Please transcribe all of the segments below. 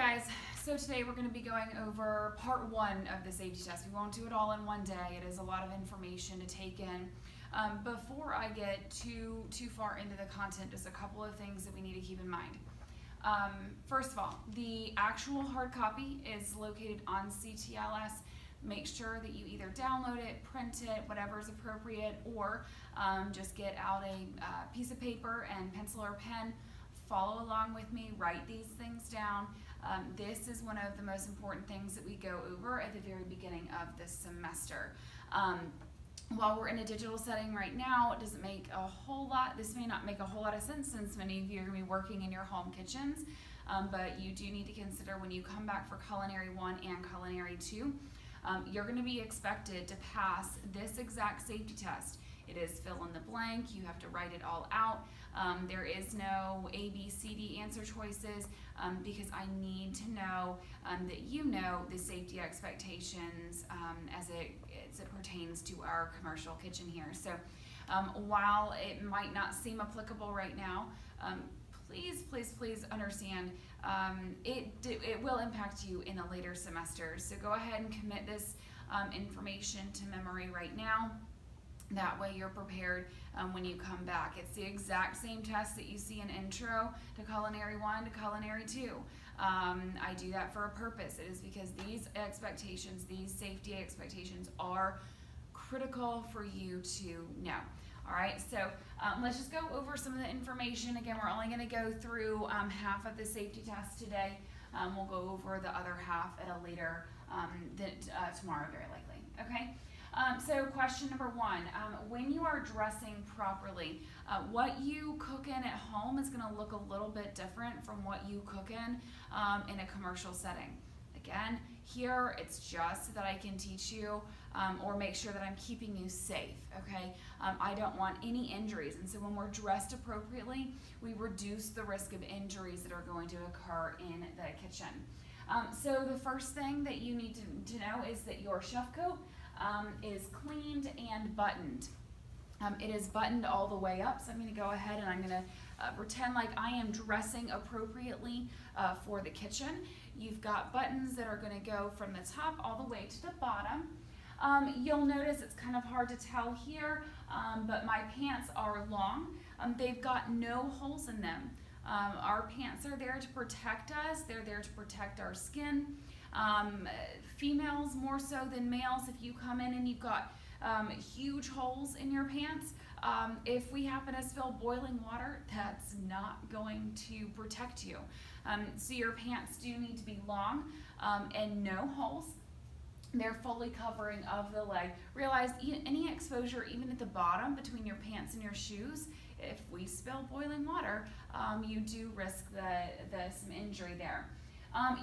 Guys, so today we're going to be going over part one of the safety test. We won't do it all in one day. It is a lot of information to take in. Before I get too far into the content, just a couple of things that we need to keep in mind. First of all, the actual hard copy is located on CTLS. Make sure that you either download it, print it, whatever is appropriate, or just get out a piece of paper and pencil or pen. Follow along with me, write these things down. This is one of the most important things that we go over at the very beginning of this semester. While we're in a digital setting right now, it doesn't make a whole lot, this may not make a whole lot of sense since many of you are going to be working in your home kitchens, but you do need to consider when you come back for Culinary 1 and Culinary 2, you're going to be expected to pass this exact safety test. It is fill in the blank, you have to write it all out. There is no A, B, C, D answer choices because I need to know that you know the safety expectations as it pertains to our commercial kitchen here. So while it might not seem applicable right now, please understand it will impact you in a later semester. So go ahead and commit this information to memory right now. That way you're prepared when you come back. It's the exact same test that you see in Intro to Culinary 1 to Culinary 2. I do that for a purpose. It is because these expectations, these safety expectations are critical for you to know. All right, so let's just go over some of the information. Again, we're only going to go through half of the safety test today. We'll go over the other half at a later, tomorrow very likely, okay? So question number one, when you are dressing properly, what you cook in at home is going to look a little bit different from what you cook in a commercial setting. Again, here it's just so that I can teach you or make sure that I'm keeping you safe, okay? I don't want any injuries, and so when we're dressed appropriately, we reduce the risk of injuries that are going to occur in the kitchen. So the first thing that you need to know is that your chef coat is cleaned and buttoned. It is buttoned all the way up, so I'm going to go ahead and I'm going to pretend like I am dressing appropriately for the kitchen. You've got buttons that are going to go from the top all the way to the bottom. You'll notice it's kind of hard to tell here, but my pants are long. They've got no holes in them. Our pants are there to protect us. They're there to protect our skin. Females more so than males, if you come in and you've got huge holes in your pants, if we happen to spill boiling water, that's not going to protect you. So your pants do need to be long and no holes. They're fully covering of the leg. Realize any exposure, even at the bottom between your pants and your shoes, if we spill boiling water, you do risk some injury there.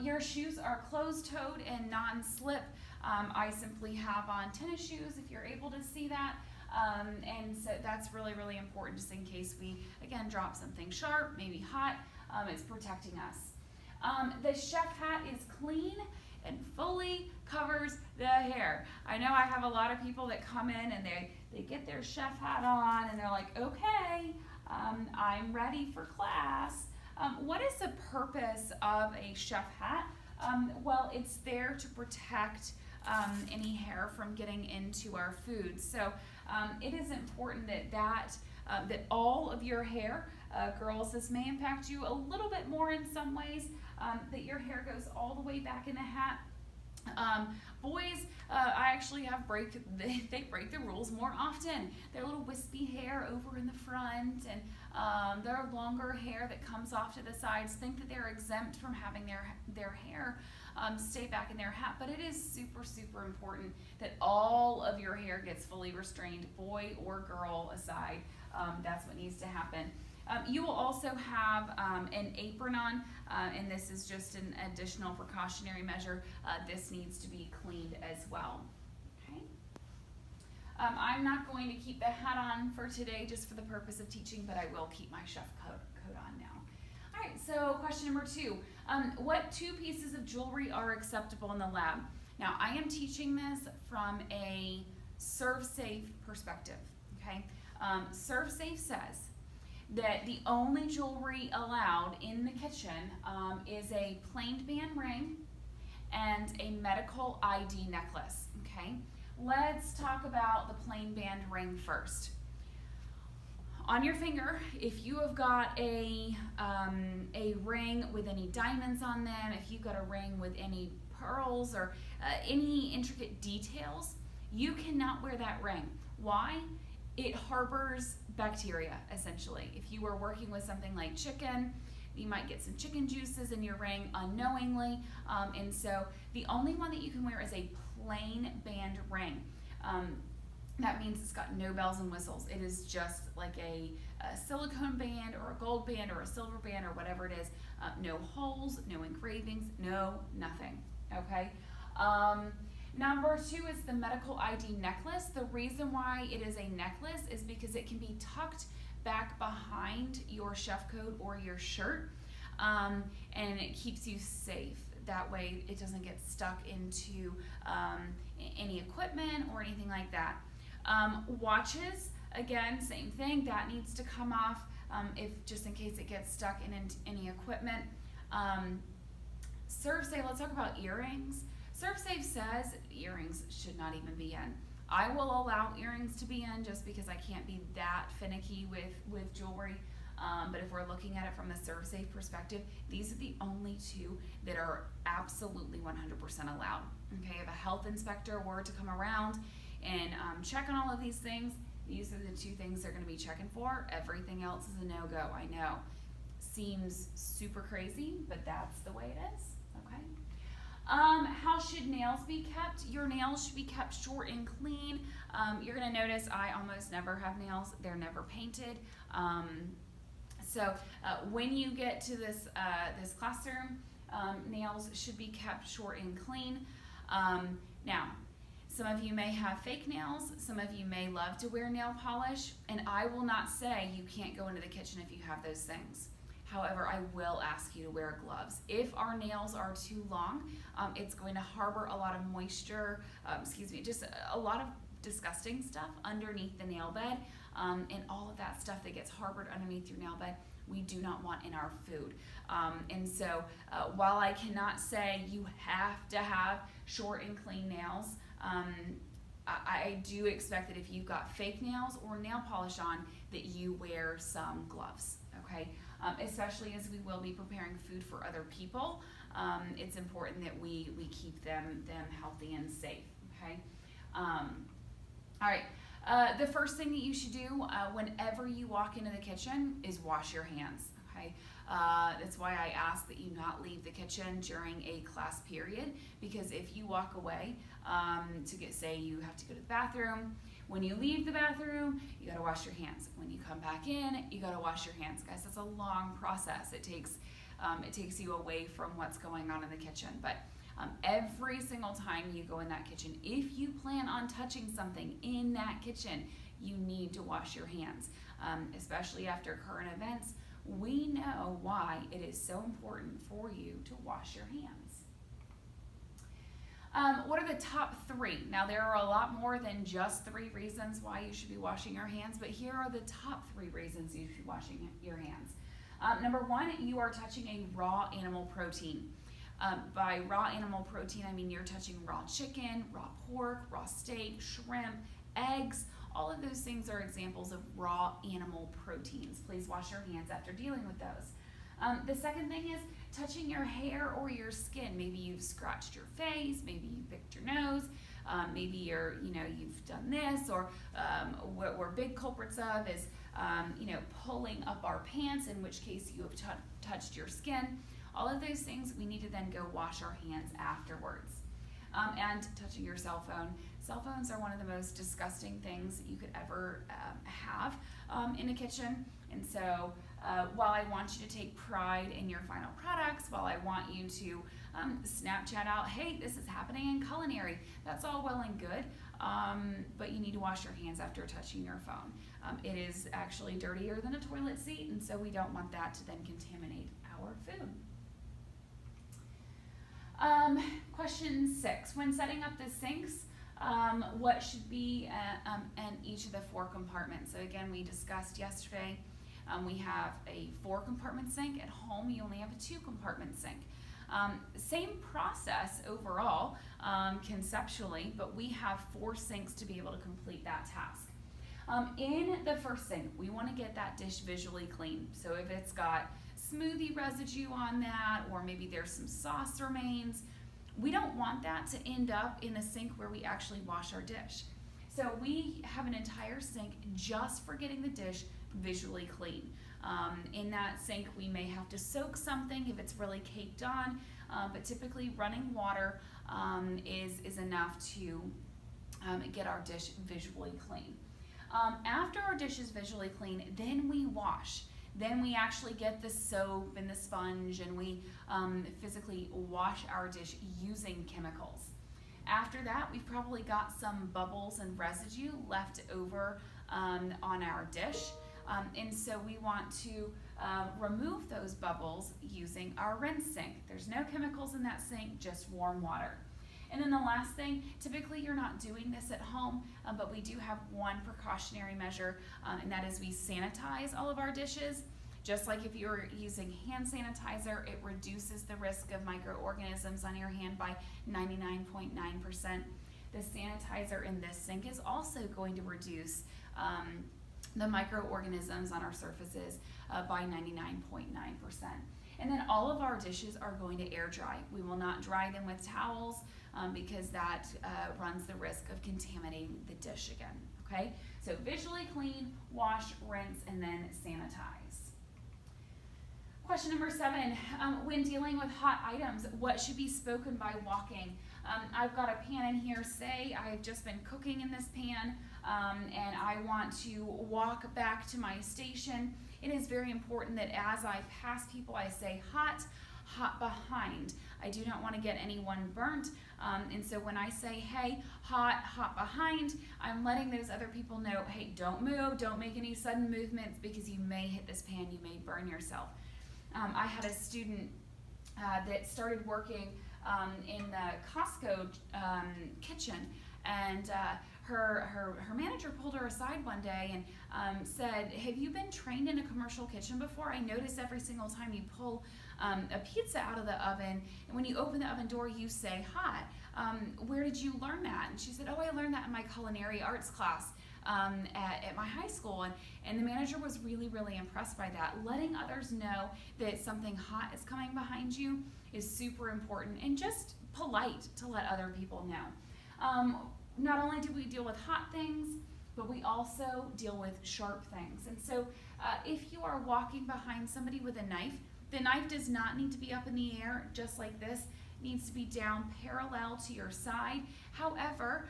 Your shoes are closed-toed and non-slip. I simply have on tennis shoes if you're able to see that. And so that's really important just in case we, again, drop something sharp, maybe hot. It's protecting us. The chef hat is clean and fully covers the hair. I know I have a lot of people that come in and they get their chef hat on and they're like, okay, I'm ready for class. What is the purpose of a chef hat? Well, it's there to protect any hair from getting into our food. So it is important that all of your hair, girls, this may impact you a little bit more in some ways, that your hair goes all the way back in the hat. Boys, I actually have they break the rules more often. Their little wispy hair over in the front and their longer hair that comes off to the sides think that they're exempt from having their hair stay back in their hat, but it is super important that all of your hair gets fully restrained, boy or girl aside. That's what needs to happen. You will also have an apron on, and this is just an additional precautionary measure. This needs to be cleaned as well. Okay. I'm not going to keep the hat on for today just for the purpose of teaching, but I will keep my chef coat on now. All right, so question number 2. What 2 pieces of jewelry are acceptable in the lab? Now, I am teaching this from a ServSafe perspective, okay? ServSafe says that the only jewelry allowed in the kitchen is a plain band ring and a medical ID necklace, okay? Let's talk about the plain band ring first. On your finger, if you have got a ring with any diamonds on them, if you've got a ring with any pearls or any intricate details, you cannot wear that ring. Why? It harbors bacteria, essentially. If you are working with something like chicken, you might get some chicken juices in your ring unknowingly, and so the only one that you can wear is a plain band ring. That means it's got no bells and whistles. It is just like a silicone band or a gold band or a silver band or whatever it is. No holes, no engravings, no nothing, okay? Number 2 is the medical ID necklace. The reason why it is a necklace is because it can be tucked back behind your chef coat or your shirt, and it keeps you safe. That way it doesn't get stuck into any equipment or anything like that. Watches, again, same thing. That needs to come off if just in case it gets stuck in any equipment. ServSafe, let's talk about earrings. ServSafe says earrings should not even be in. I will allow earrings to be in just because I can't be that finicky with jewelry. But if we're looking at it from the ServSafe perspective, these are the only 2 that are absolutely 100% allowed. Okay, if a health inspector were to come around and check on all of these things, these are the 2 things they're going to be checking for. Everything else is a no-go. I know. Seems super crazy, but that's the way it is. Okay. How should nails be kept? Your nails should be kept short and clean. You're going to notice I almost never have nails. They're never painted. So when you get to this classroom, nails should be kept short and clean. Now, some of you may have fake nails. Some of you may love to wear nail polish. And I will not say you can't go into the kitchen if you have those things. However, I will ask you to wear gloves. If our nails are too long, it's going to harbor a lot of moisture, just a lot of disgusting stuff underneath the nail bed, and all of that stuff that gets harbored underneath your nail bed, we do not want in our food. And so while I cannot say you have to have short and clean nails, I do expect that if you've got fake nails or nail polish on, that you wear some gloves, okay? Especially as we will be preparing food for other people. It's important that we keep them healthy and safe, okay? All right, the first thing that you should do whenever you walk into the kitchen is wash your hands, okay? That's why I ask that you not leave the kitchen during a class period, because if you walk away say you have to go to the bathroom, when you leave the bathroom, you gotta wash your hands. When you come back in, you gotta wash your hands. Guys, that's a long process. It takes you away from what's going on in the kitchen. But every single time you go in that kitchen, if you plan on touching something in that kitchen, you need to wash your hands, especially after current events. We know why it is so important for you to wash your hands. What are the top 3? Now, there are a lot more than just 3 reasons why you should be washing your hands, but here are the top 3 reasons you should be washing your hands. Number 1, you are touching a raw animal protein. By raw animal protein, I mean you're touching raw chicken, raw pork, raw steak, shrimp, eggs. All of those things are examples of raw animal proteins. Please wash your hands after dealing with those. The second thing is touching your hair or your skin. Maybe you've scratched your face, maybe you picked your nose, maybe you've done this, or what we're big culprits of is pulling up our pants, in which case you have touched your skin. All of those things, we need to then go wash our hands afterwards. And touching your cell phone. Cell phones are one of the most disgusting things that you could ever have in a kitchen. And so while I want you to take pride in your final products, while I want you to Snapchat out, hey, this is happening in culinary, that's all well and good, but you need to wash your hands after touching your phone. It is actually dirtier than a toilet seat, and so we don't want that to then contaminate our food. Question 6, when setting up the sinks, what should be in each of the 4 compartments? So again, we discussed yesterday We have a 4-compartment sink. At home, you only have a 2-compartment sink. Same process overall, conceptually, but we have 4 sinks to be able to complete that task. In the first sink, we want to get that dish visually clean. So if it's got smoothie residue on that, or maybe there's some sauce remains, we don't want that to end up in the sink where we actually wash our dish. So we have an entire sink just for getting the dish visually clean. In that sink, we may have to soak something if it's really caked on, but typically running water is enough to get our dish visually clean. After our dish is visually clean, then we wash. Then we actually get the soap and the sponge, and we physically wash our dish using chemicals. After that, we've probably got some bubbles and residue left over on our dish. And so we want to remove those bubbles using our rinse sink. There's no chemicals in that sink, just warm water. And then the last thing, typically you're not doing this at home, but we do have one precautionary measure, and that is we sanitize all of our dishes. Just like if you're using hand sanitizer, it reduces the risk of microorganisms on your hand by 99.9%. The sanitizer in this sink is also going to reduce the microorganisms on our surfaces by 99.9%. And then all of our dishes are going to air dry. We will not dry them with towels because that runs the risk of contaminating the dish again, okay? So visually clean, wash, rinse, and then sanitize. Question number 7, when dealing with hot items, what should be spoken by walking? I've got a pan in here, say I've just been cooking in this pan, and I want to walk back to my station. It is very important that as I pass people, I say hot, hot behind. I do not want to get anyone burnt, and so when I say, hey, hot, hot behind, I'm letting those other people know, hey, don't move, don't make any sudden movements because you may hit this pan, you may burn yourself. I had a student that started working in the Costco kitchen, and her manager pulled her aside one day and said, have you been trained in a commercial kitchen before? I notice every single time you pull a pizza out of the oven, and when you open the oven door, you say hot. Where did you learn that? And she said, oh, I learned that in my culinary arts class at my high school. And the manager was really, really impressed by that. Letting others know that something hot is coming behind you is super important, and just polite to let other people know. Not only do we deal with hot things, but we also deal with sharp things. And so if you are walking behind somebody with a knife, the knife does not need to be up in the air just like this. It needs to be down parallel to your side. However,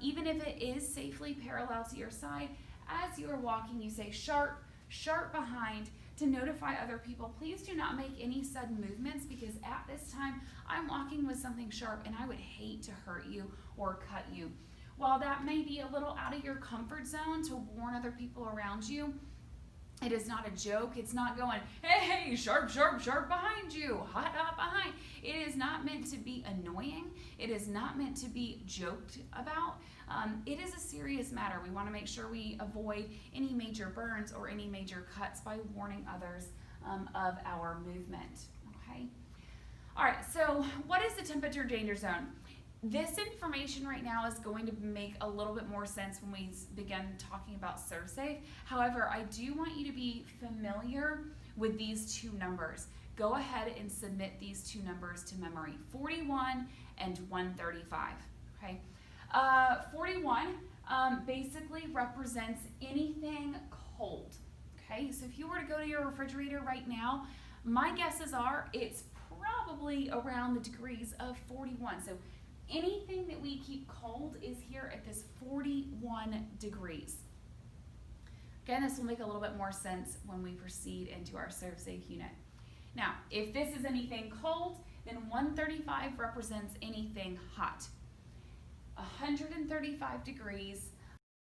even if it is safely parallel to your side, as you are walking, you say sharp, sharp behind to notify other people. Please do not make any sudden movements, because at this time I'm walking with something sharp and I would hate to hurt you or cut you. While that may be a little out of your comfort zone to warn other people around you, it is not a joke. It's not going, hey, sharp, sharp, sharp behind you, hot, hot behind. It is not meant to be annoying. It is not meant to be joked about. It is a serious matter. We want to make sure we avoid any major burns or any major cuts by warning others of our movement, okay? All right, so what is the temperature danger zone? This information right now is going to make a little bit more sense when we begin talking about ServSafe. However, I do want you to be familiar with these two numbers. Go ahead and submit these two numbers to memory, 41 and 135, okay? 41 basically represents anything cold, okay? So if you were to go to your refrigerator right now, my guesses are it's probably around the degrees of 41. So anything that we keep cold is here at this 41 degrees. Again, this will make a little bit more sense when we proceed into our ServSafe unit. Now, if this is anything cold, then 135 represents anything hot. 135 degrees